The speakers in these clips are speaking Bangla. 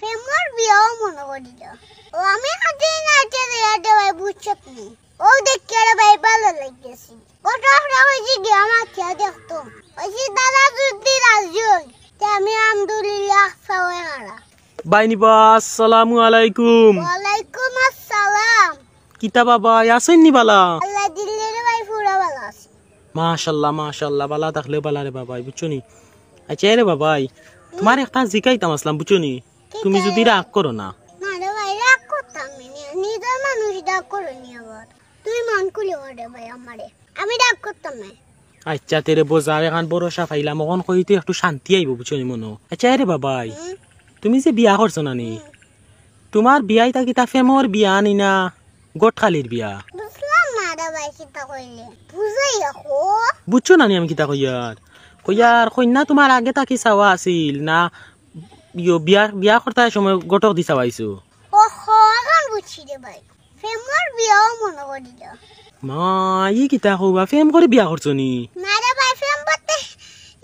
ফেমর বিয়াও মনে করিল ও আমি হাতে নাচে রেয়াতে ভাই বুঝছত নি ও দেখে রে ভাই ভালো লাগেছে কটা হইছে কি আমার খেয়া দেখতো ওই দাদা যদি রাজি হই তে আমি আলহামদুলিল্লাহ সবাই হারা বাইনি বা আসসালামু আলাইকুম। ওয়ালাইকুম আসসালাম। কিতা বাবা আছেন নি বালা? আল্লাহ দিলে রে ভাই পুরা ভালো আছে। মাশাআল্লাহ মাশাআল্লাহ বালা থাকলে বালা রে বাবাই বুঝছো নি। আচ্ছা রে বাবাই তোমার একটা জিকাইতাম আসলাম বুঝছো নি, তুমি যদি রাগ করো না। না রে ভাই রাগ করতাম নি, নিজের মানুষ রাগ করো নি আবার তুই মন খুলে ওরে ভাই আমারে, আমি রাগ করতাম না। আচ্ছা তেরে বোঝার এখন ভরসা পাইলাম এখন কইতে একটু শান্তি আইব বুঝছো নি মনো। আচ্ছা রে বাবাই তুমি যে বিয়া করছো না নি, তোমার বিয়াই তা কিতা ফেমর বিয়া নি না গোটখালির বিয়া? বুঝলাম না রে ভাই কিতা কইলে বুঝাই রাখো। বুঝছো না নি আমি কিতা কইয়ার কন্যা তোমার আগে তাকি চাওয়া আছিল না বিয়া বিয়া করতার সময় গোটক দি চাওয়াইছো? ওহো এখন বুঝছি রে ভাই ফেমর বিয়াও মনে করিল। মা ই কিতা কইবা ফেম করে বিয়া করছো নি? না রে ভাই ফেম বলতে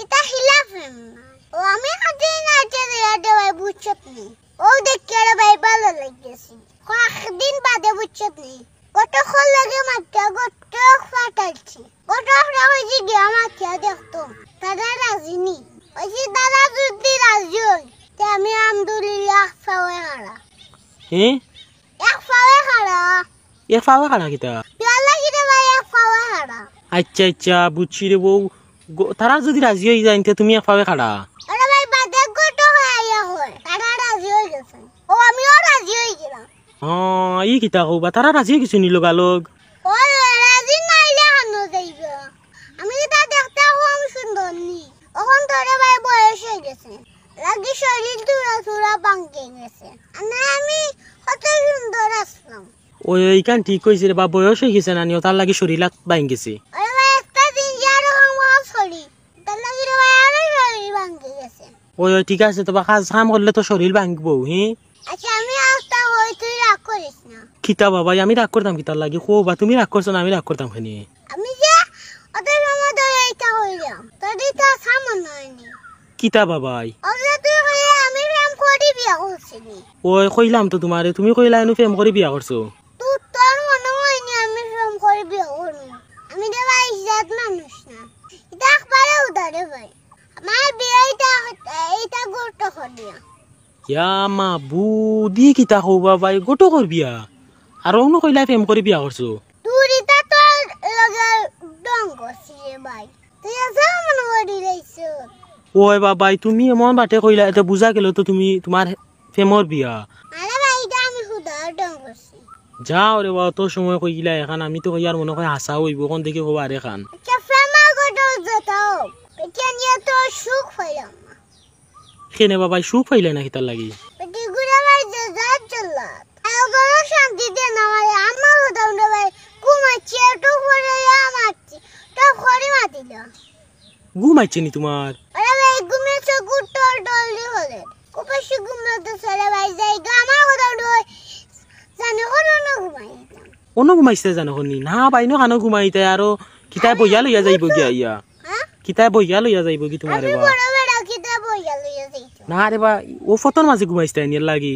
এটা হিলা ফেম না ও আমি হাতে নাচে রেয়াতে ভাই বুঝছত নি ও দেখে রে ভাই ভালো লাগেছে কয়েকদিন বাদে বুঝছত নি কত খল লাগে মাত্র কত ফাটাইছি কত হইছে কি আমার খেয়া দেখতো দাদা রাজি নি ওই দাদা যদি রাজি হই তে আমি আলহামদুলিল্লাহ সবাই হারা হ্যাঁ এক সবাই হারা এ ফাওয়া খানা কিতা? বিয়া লাগি রে ভাই এক সবাই হারা। আচ্ছা আচ্ছা বুঝছি রে বউ, তারা যদি রাজি হয়ে যায় তুমি এক ফাওয়া খাড়া? আরে ভাই বাদে কত খাইয়া হয় তারা রাজি হয়ে গেছে ও আমিও রাজি হয়ে গেলাম। হ্যাঁ ই কিতা কইবা তারা রাজি হয়ে গেছে নি লগালগ? ও রাজি নাইলে হানো যাইব আমি তা দেখতে কম সুন্দর নি এখন তোরে ভাই বয়স হয়ে গেছে লাগি শরীর তুরা তুরা ভাঙে গেছে না আমি কত সুন্দর আসলাম। ওই এইখান ঠিক কইছে রে বা বয়স হয়ে গেছে না নিও তার লাগি শরীর বাইং গেছে। আরে ভাই একটা দিন যারো আমার শরীর তার লাগি রে ভাই আরো শরীর ভাঙে গেছে। ওই ঠিক আছে তো কাজ কাম করলে তো শরীর ভাঙবো। হ্যাঁ আচ্ছা আমি আস্তা হই তুই রাগ করিস না। কিতা বাবাই আমি রাগ করতাম কিতার লাগি কো বা তুমি রাগ করছো না আমি রাগ করতাম খানি? আমি যে ওদের মামা ধরে এইটা হইলাম তোর এটা সামান হয়নি। কিতা বাবাই ওদের তুই হয়ে আমি প্রেম করি বিয়া করছিনি। ওই কইলাম তো তোমারে তুমি কইলা এনু প্রেম করে বিয়া করছো। তুই তোর মনে হয়নি আমি প্রেম করি বিয়া করবো আমি রে ভাই ইজ্জত মানুষ না এটা একবারে উদারে ভাই আমার বিয়ে এইটা গুরুত্ব করিয়া ইয়া মা বুদি কিতা কইবা বাই গোটো কর বিয়া আর অন্য কইলা প্রেম করে বিয়া করছো? তুই এটা তোর লগে ডং করছি রে ভাই তুই আসা মনে করি রইছ। ওই বাবাই তুমি এমন বাটে কইলা এটা বুঝা গেল তো তুমি তোমার প্রেমর বিয়া। আরে ভাই এটা আমি খুদা ডং করছি। যাও রে বা তোর সময় কইলা এখন আমি তো কইয়ার মনে হয় হাসা হইব কোন দিকে কবা আরে খান আচ্ছা প্রেমা গটো যেতাও এটা নিয়ে তো সুখ পাইলাম না। কেনে বাবাই সুখ পাইলে না কিতার লাগি? পেটি ঘুরে ভাই যে যার চল্লাত এগোরো শান্তি দে না ভাই আমার হতাম রে ভাই ঘুমাচ্ছি একটু করে মারছি তো খড়ি মাতিল। ঘুমাইছে নি তোমার? আরে ভাই ঘুমিয়েছে গুড টল টল দি হলে কুপাশি ঘুমাতে চলে ভাই জায়গা আমার হতাম রে জানি কোনো না ঘুমাইতাম অন্য ঘুমাইছে জানো হনি না বাইনো কানো ঘুমাইতে আরো কিতায় বইয়া লইয়া যাইব গিয়া ইয়া হ্যাঁ কিতায় বইয়া লইয়া যাইব কি তোমারে আমি বা? বড় বড় কিতাব বইয়া লইয়া যাইতাম না রে বা ও ফটোর মাঝে ঘুমাইছে এর লাগি।